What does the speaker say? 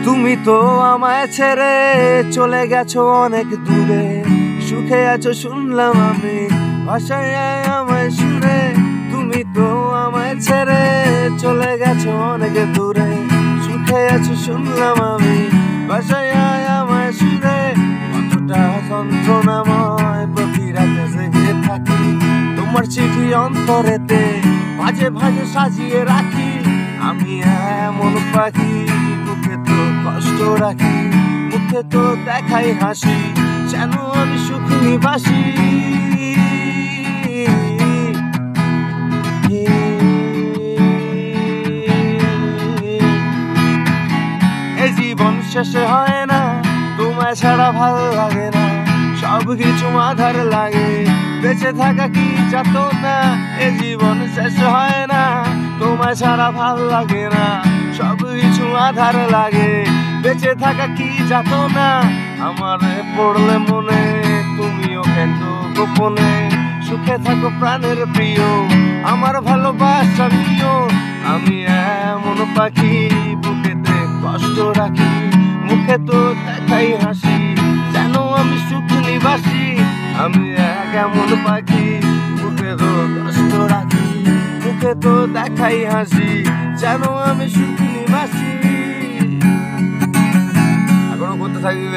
তুমি তো আমায় ছেড়ে চলে গেছো অনেক দূরে, সুখে আছো শুনলাম আমি ভাষায় আমায় শুনে। তুমি তো আমায় ছেড়ে চলে গেছো অনেক দূরে, সুখে আছো শুনলাম আমি ভাষায় আমায় শুনে। কতটা যন্ত্রণাময় প্রতি রাতে জেগে থাকি, তোমার চিঠি অন্তরেতে ভাজে ভাজে সাজিয়ে রাখি। আমি এমন পাখি মুখে তো কষ্ট রাখি, মুখে তো দেখাই হাসি, যেন আমি সুখ নিবাসী। এই জীবন শেষে হয় না, তোমায় ছাড়া ভাল লাগে না, সবকিছু আধার লাগে, বেঁচে থাকা কি যাত না। এ জীবন শেষ হয় না, তোমায় ছাড়া ভাল লাগে না, সবকিছু আধার লাগে, বেঁচে থাকা কি যাত না। আমার পড়লে মনে তুমিও কেন গোপনে, সুখে থাকো প্রাণের প্রিয়, আমার ভালোবাসা নিও। আমি এমন পাখি বুকেতে কষ্ট রাখি, মুখে তো দেখাই হাসি, যেন আমি সুখ নিবাসী। আমি এমন পাখি বুকে তো কষ্ট রাখি, মুখে তো দেখাই হাসি, যেন আমি সুখ নিবাসী। এখনো করতে থাকবে।